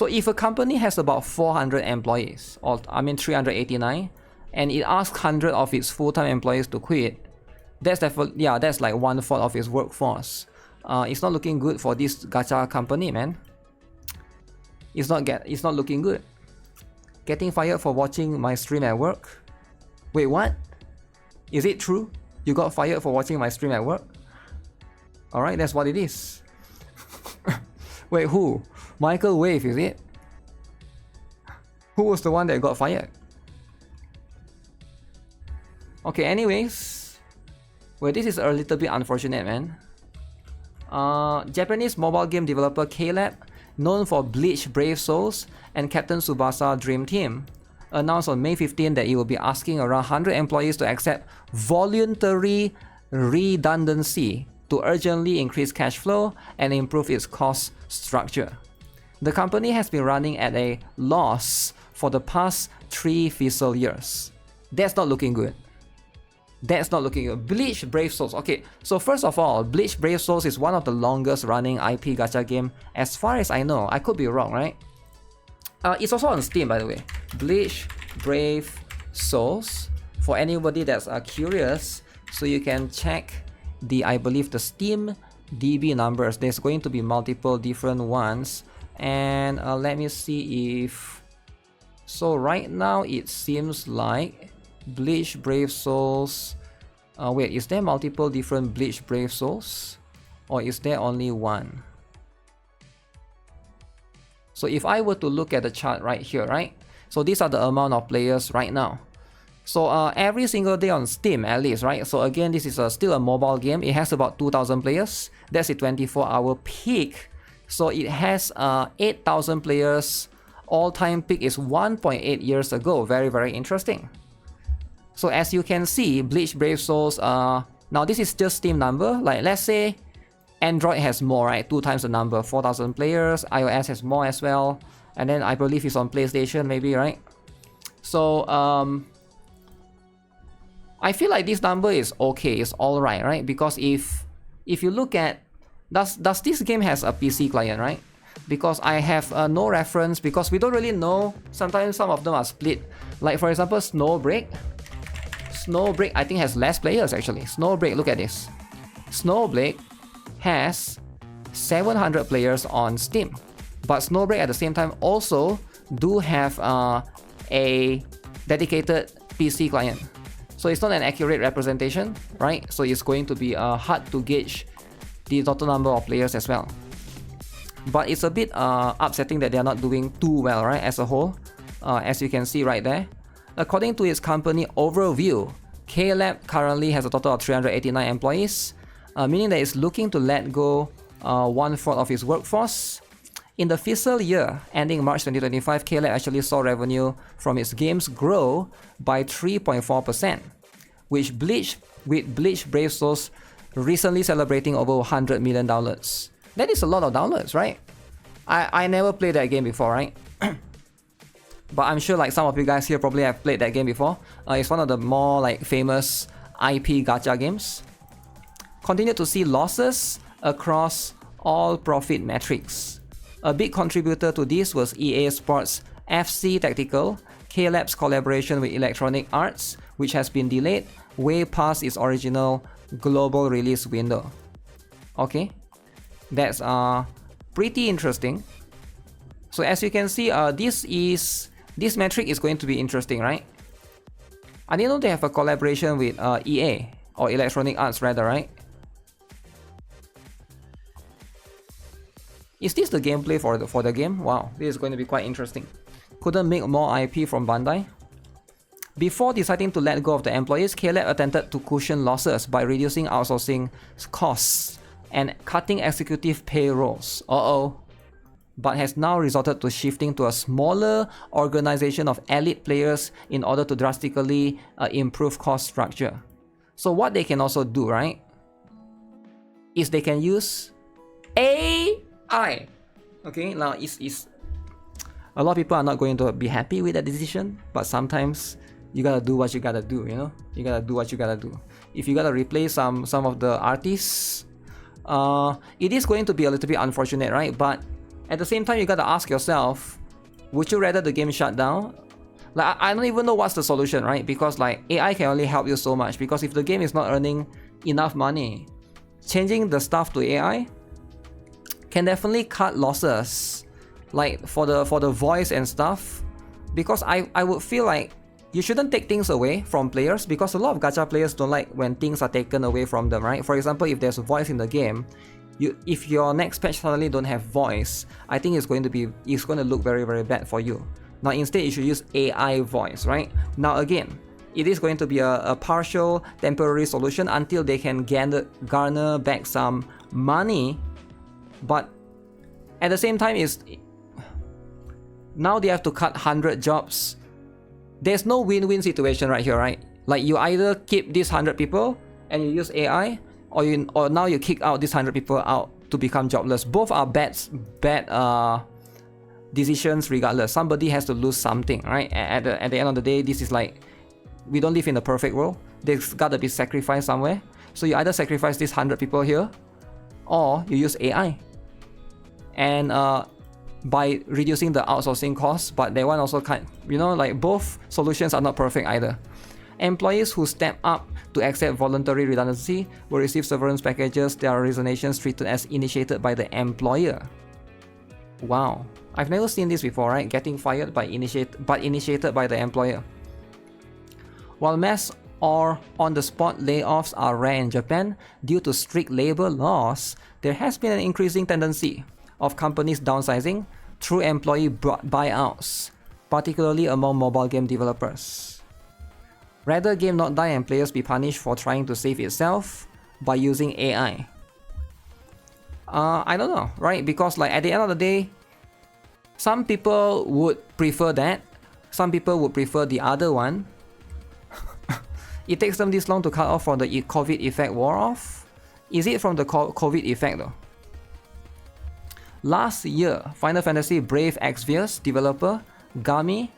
So if a company has about 400 employees, or I mean 389, and it asks 100 of its full-time employees to quit, that's definitely, yeah, that's like 1/4 of its workforce. It's not looking good for this gacha company, man. It's not looking good. Getting fired for watching my stream at work. Wait, what? Is it true? You got fired for watching my stream at work? Alright, that's what it is. Wait, who? Michael Wave, is it? Who was the one that got fired? Okay, anyways. Well, this is a little bit unfortunate, man. Japanese mobile game developer KLab, known for Bleach Brave Souls and Captain Tsubasa Dream Team, announced on May 15 that it will be asking around 100 employees to accept voluntary redundancy to urgently increase cash flow and improve its cost structure. The company has been running at a loss for the past 3 fiscal years. That's not looking good. That's not looking good. Bleach Brave Souls. Okay, so first of all, Bleach Brave Souls is one of the longest running IP gacha game as far as I know. I could be wrong, right? It's also on Steam, by the way. Bleach Brave Souls. For anybody that's curious, so you can check the, I believe, the Steam DB numbers. There's going to be multiple different ones. And let me see if... So right now it seems like Bleach Brave Souls... wait, is there multiple different Bleach Brave Souls? Or is there only one? So if I were to look at the chart right here, right? So these are the amount of players right now. So every single day on Steam at least, right? So again, this is still a mobile game. It has about 2,000 players. That's a 24-hour peak. So it has 8,000 players. All-time peak is 1.8 years ago. Very, very interesting. So as you can see, Bleach Brave Souls, now this is just Steam number. Like let's say Android has more, right? 2 times the number, 4,000 players. iOS has more as well. And then I believe it's on PlayStation maybe, right? So I feel like this number is okay, it's alright, right? Because if you look at, does this game has a PC client, right? Because I have no reference, because we don't really know. Sometimes some of them are split. Like for example, Snowbreak I think has less players actually. Snowbreak, look at this. Snowbreak has 700 players on Steam. But Snowbreak at the same time also do have a dedicated PC client. So it's not an accurate representation, right? So it's going to be hard to gauge the total number of players as well. But it's a bit upsetting that they're not doing too well, right, as a whole, as you can see right there. According to its company overview, KLab currently has a total of 389 employees, meaning that it's looking to let go 1/4 of its workforce. In the fiscal year ending March 2025, KLab actually saw revenue from its games grow by 3.4%, with Bleach Brave Souls recently celebrating over $100 million. That is a lot of downloads, right? I never played that game before, right? But I'm sure like some of you guys here probably have played that game before. It's one of the more like famous IP gacha games. Continue to see losses across all profit metrics. A big contributor to this was EA Sports FC Tactical, KLab's collaboration with Electronic Arts, which has been delayed way past its original global release window. Okay, that's pretty interesting. So as you can see, this metric is going to be interesting, right? I didn't know they have a collaboration with EA or Electronic Arts rather, right? Is this the gameplay for the game? Wow, this is going to be quite interesting. Couldn't make more IP from Bandai. Before deciding to let go of the employees, KLab attempted to cushion losses by reducing outsourcing costs and cutting executive payrolls. But has now resorted to shifting to a smaller organization of elite players in order to drastically improve cost structure. So what they can also do, right, is they can use AI. Okay, now it's a lot of people are not going to be happy with that decision, but sometimes you gotta do what you gotta do, you know? You gotta do what you gotta do. If you gotta replace some of the artists, it is going to be a little bit unfortunate, right? But At the same time, you gotta ask yourself, would you rather the game shut down? Like, I don't even know what's the solution, right? Because like AI can only help you so much, because if the game is not earning enough money, changing the stuff to AI can definitely cut losses, like for the voice and stuff. Because I would feel like you shouldn't take things away from players, because a lot of gacha players don't like when things are taken away from them, right? For example, if there's a voice in the game, if your next patch suddenly don't have voice, I think it's going to look very, very bad for you. Now instead, you should use AI voice, right? Now again, it is going to be a partial temporary solution until they can garner back some money, but at the same time, now they have to cut 100 jobs. There's no win-win situation right here, right? Like, you either keep these 100 people and you use AI, or now you kick out these 100 people out to become jobless. Both are bad decisions regardless. Somebody has to lose something, right? At the end of the day, this is like, we don't live in a perfect world. There's gotta be sacrifice somewhere. So you either sacrifice these 100 people here, or you use AI. And by reducing the outsourcing costs, but that one also can't, like, both solutions are not perfect either. Employees who step up to accept voluntary redundancy will receive severance packages. Their resignations treated as initiated by the employer. Wow, I've never seen this before, right? Getting fired but initiated by the employer. While mass or on-the-spot layoffs are rare in Japan due to strict labor laws, there has been an increasing tendency of companies downsizing through employee buyouts, particularly among mobile game developers. Rather, game not die and players be punished for trying to save itself by using AI. I don't know, right? Because like at the end of the day, some people would prefer that. Some people would prefer the other one. It takes them this long to cut off from the COVID effect wore off. Is it from the COVID effect though? Last year, Final Fantasy Brave Souls developer Gami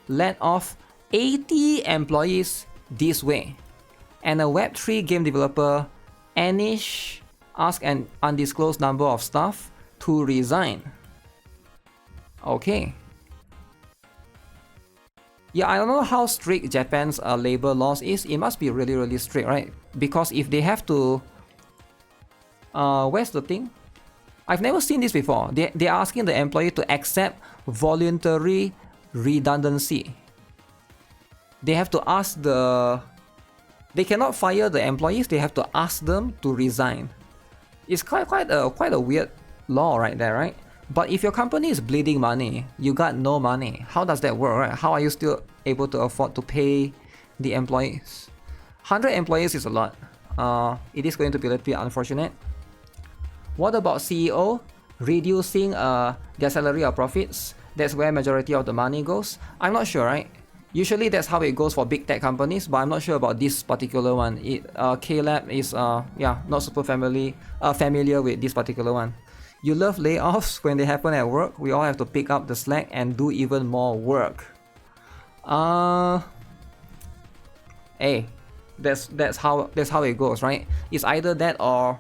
let off 80 employees this way, and a Web3 game developer Anish asked an undisclosed number of staff to resign. Okay. Yeah, I don't know how strict Japan's labor laws is. It must be really, really strict, right? Because if they have to... where's the thing? I've never seen this before. They're asking the employee to accept voluntary redundancy. They have to ask they cannot fire the employees. They have to ask them to resign. It's quite a weird law right there, right? But if your company is bleeding money, you got no money. How does that work, right? How are you still able to afford to pay the employees? 100 employees is a lot. It is going to be a little bit unfortunate. What about CEO reducing their salary or profits? That's where majority of the money goes. I'm not sure, right? Usually that's how it goes for big tech companies, but I'm not sure about this particular one. KLab is not super familiar with this particular one. You love layoffs when they happen at work. We all have to pick up the slack and do even more work. Hey, that's how it goes, right? It's either that or,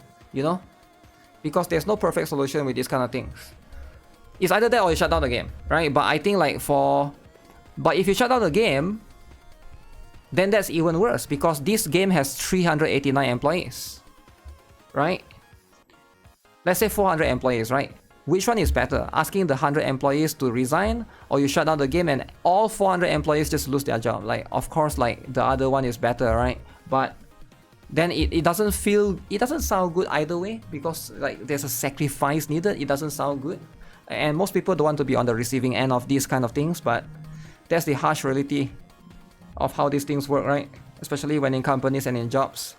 because there's no perfect solution with these kind of things. It's either that or you shut down the game, right? But I think but if you shut down the game, then that's even worse, because this game has 389 employees, right? Let's say 400 employees, right? Which one is better? Asking the 100 employees to resign, or you shut down the game and all 400 employees just lose their job? Like, of course, like the other one is better, right? But then it doesn't sound good either way, because like there's a sacrifice needed. It doesn't sound good, and most people don't want to be on the receiving end of these kind of things, but that's the harsh reality of how these things work, right? Especially when in companies and in jobs.